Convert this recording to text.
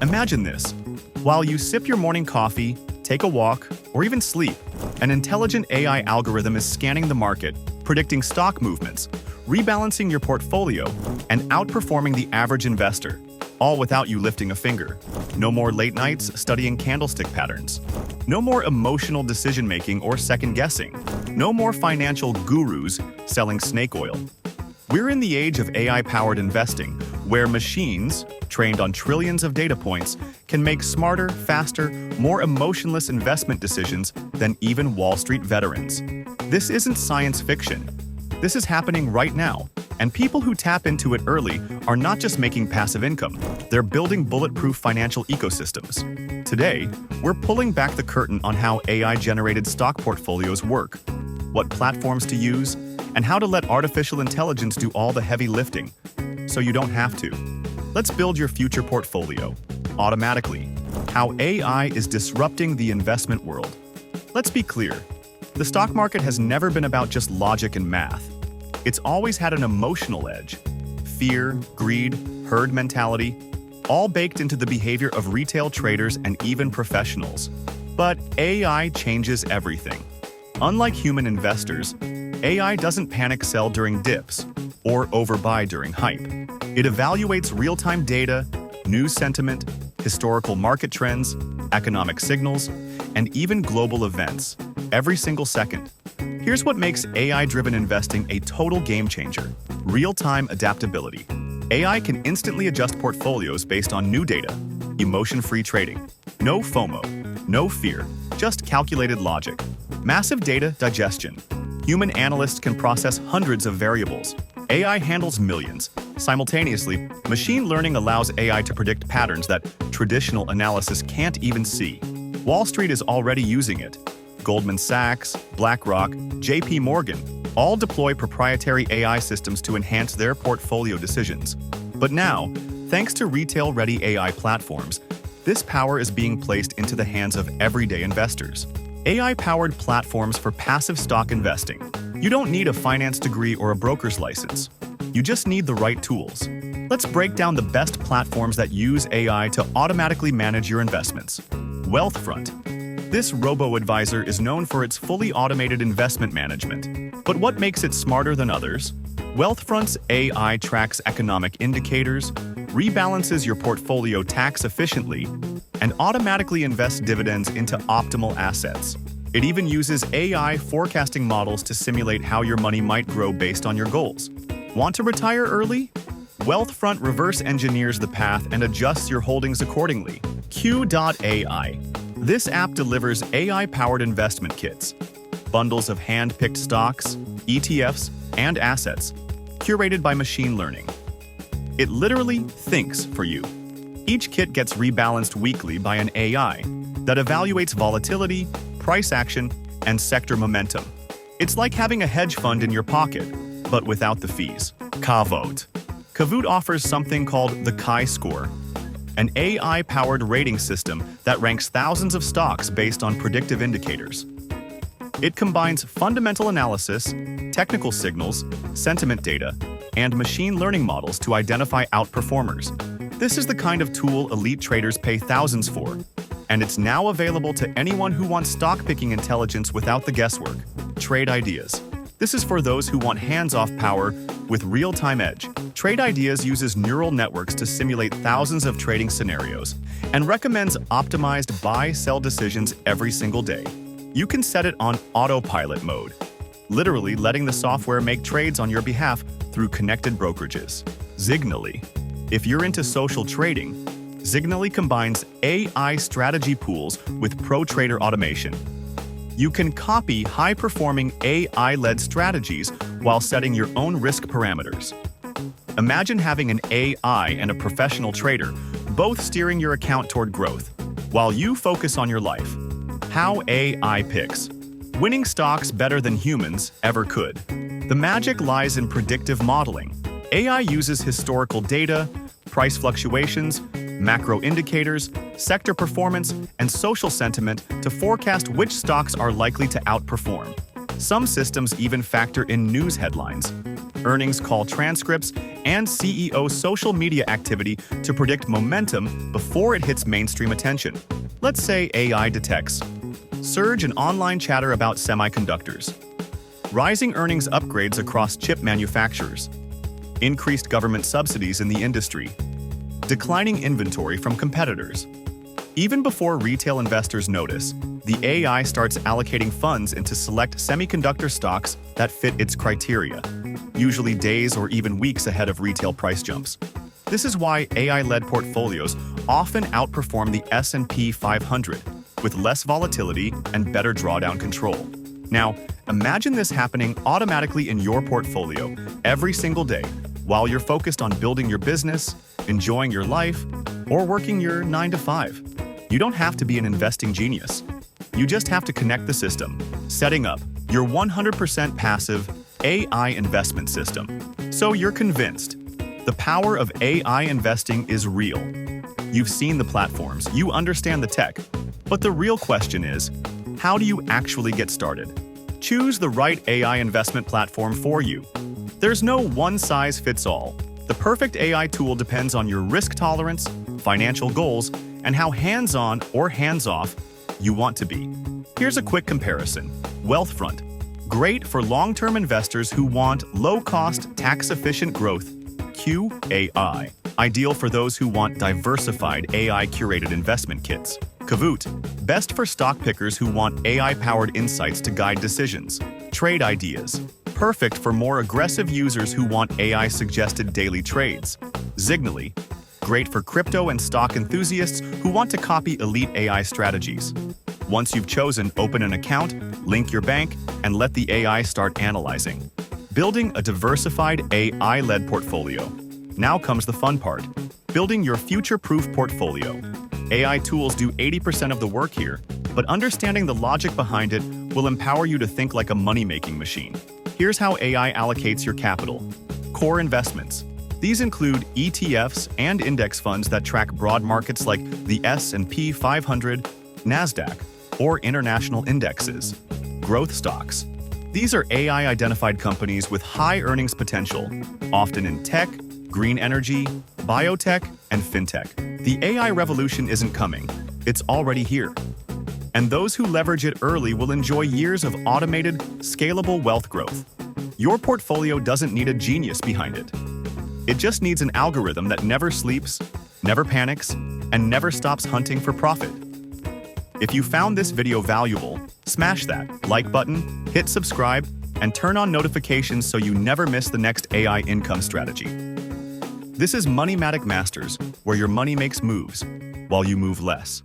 Imagine this. While you sip your morning coffee, take a walk, or even sleep, an intelligent AI algorithm is scanning the market, predicting stock movements, rebalancing your portfolio, and outperforming the average investor, all without you lifting a finger. No more late nights studying candlestick patterns. No more emotional decision-making or second-guessing. No more financial gurus selling snake oil. We're in the age of AI-powered investing, where machines, trained on trillions of data points, can make smarter, faster, more emotionless investment decisions than even Wall Street veterans. This isn't science fiction. This is happening right now, and people who tap into it early are not just making passive income, they're building bulletproof financial ecosystems. Today, we're pulling back the curtain on how AI-generated stock portfolios work, what platforms to use, and how to let artificial intelligence do all the heavy lifting, so you don't have to. Let's build your future portfolio automatically. How AI is disrupting the investment world. Let's be clear. The stock market has never been about just logic and math. It's always had an emotional edge. Fear, greed, herd mentality, all baked into the behavior of retail traders and even professionals. But AI changes everything. Unlike human investors, AI doesn't panic sell during dips or overbuy during hype. It evaluates real-time data, news sentiment, historical market trends, economic signals, and even global events every single second. Here's what makes AI-driven investing a total game changer: real-time adaptability. AI can instantly adjust portfolios based on new data, emotion-free trading. No FOMO, no fear, just calculated logic. Massive data digestion. Human analysts can process hundreds of variables. AI handles millions. Simultaneously, machine learning allows AI to predict patterns that traditional analysis can't even see. Wall Street is already using it. Goldman Sachs, BlackRock, JP Morgan all deploy proprietary AI systems to enhance their portfolio decisions. But now, thanks to retail-ready AI platforms, this power is being placed into the hands of everyday investors. AI-powered platforms for passive stock investing. You don't need a finance degree or a broker's license. You just need the right tools. Let's break down the best platforms that use AI to automatically manage your investments. Wealthfront. This robo-advisor is known for its fully automated investment management. But what makes it smarter than others? Wealthfront's AI tracks economic indicators, rebalances your portfolio tax efficiently, and automatically invests dividends into optimal assets. It even uses AI forecasting models to simulate how your money might grow based on your goals. Want to retire early? Wealthfront reverse engineers the path and adjusts your holdings accordingly. Q.ai. This app delivers AI-powered investment kits, bundles of hand-picked stocks, ETFs, and assets, curated by machine learning. It literally thinks for you. Each kit gets rebalanced weekly by an AI that evaluates volatility, price action, and sector momentum. It's like having a hedge fund in your pocket, but without the fees. Kavout. Kavout offers something called the chi-score, an AI-powered rating system that ranks thousands of stocks based on predictive indicators. It combines fundamental analysis, technical signals, sentiment data, and machine learning models to identify outperformers. This is the kind of tool elite traders pay thousands for, and it's now available to anyone who wants stock-picking intelligence without the guesswork. Trade Ideas. This is for those who want hands-off power with real-time edge. Trade Ideas uses neural networks to simulate thousands of trading scenarios and recommends optimized buy-sell decisions every single day. You can set it on autopilot mode, literally letting the software make trades on your behalf through connected brokerages. Zignaly. If you're into social trading, Zignaly combines AI strategy pools with pro trader automation. You can copy high-performing AI-led strategies while setting your own risk parameters. Imagine having an AI and a professional trader both steering your account toward growth, while you focus on your life. How AI picks. Winning stocks better than humans ever could. The magic lies in predictive modeling. AI uses historical data, price fluctuations, macro indicators, sector performance, and social sentiment to forecast which stocks are likely to outperform. Some systems even factor in news headlines. earnings call transcripts, and CEO social media activity to predict momentum before it hits mainstream attention. Let's say AI detects surge in online chatter about semiconductors, rising earnings upgrades across chip manufacturers, increased government subsidies in the industry, declining inventory from competitors. Even before retail investors notice, the AI starts allocating funds into select semiconductor stocks that fit its criteria, usually days or even weeks ahead of retail price jumps. This is why AI-led portfolios often outperform the S&P 500, with less volatility and better drawdown control. Now, imagine this happening automatically in your portfolio every single day while you're focused on building your business, enjoying your life, or working your 9 to 5. You don't have to be an investing genius. You just have to connect the system, setting up your 100% passive AI investment system. So you're convinced the power of AI investing is real. You've seen the platforms, you understand the tech, but the real question is, how do you actually get started? Choose the right AI investment platform for you. There's no one-size-fits-all. The perfect AI tool depends on your risk tolerance, financial goals, and how hands-on or hands-off you want to be. Here's a quick comparison. Wealthfront, great for long-term investors who want low-cost, tax-efficient growth. Q.ai, ideal for those who want diversified AI-curated investment kits. Kavout, best for stock pickers who want AI-powered insights to guide decisions. Trade ideas, perfect for more aggressive users who want AI-suggested daily trades. Zignaly, great for crypto and stock enthusiasts who want to copy elite AI strategies. Once you've chosen, open an account, link your bank, and let the AI start analyzing. Building a diversified AI-led portfolio. Now comes the fun part, building your future-proof portfolio. AI tools do 80% of the work here, but understanding the logic behind it will empower you to think like a money-making machine. Here's how AI allocates your capital. Core investments. These include ETFs and index funds that track broad markets like the S&P 500, NASDAQ, or international indexes. Growth stocks. These are AI-identified companies with high earnings potential, often in tech, green energy, biotech, and fintech. The AI revolution isn't coming, it's already here. And those who leverage it early will enjoy years of automated, scalable wealth growth. Your portfolio doesn't need a genius behind it. It just needs an algorithm that never sleeps, never panics, and never stops hunting for profit. If you found this video valuable, smash that like button, hit subscribe, and turn on notifications so you never miss the next AI income strategy. This is Moneymatic Masters, where your money makes moves while you move less.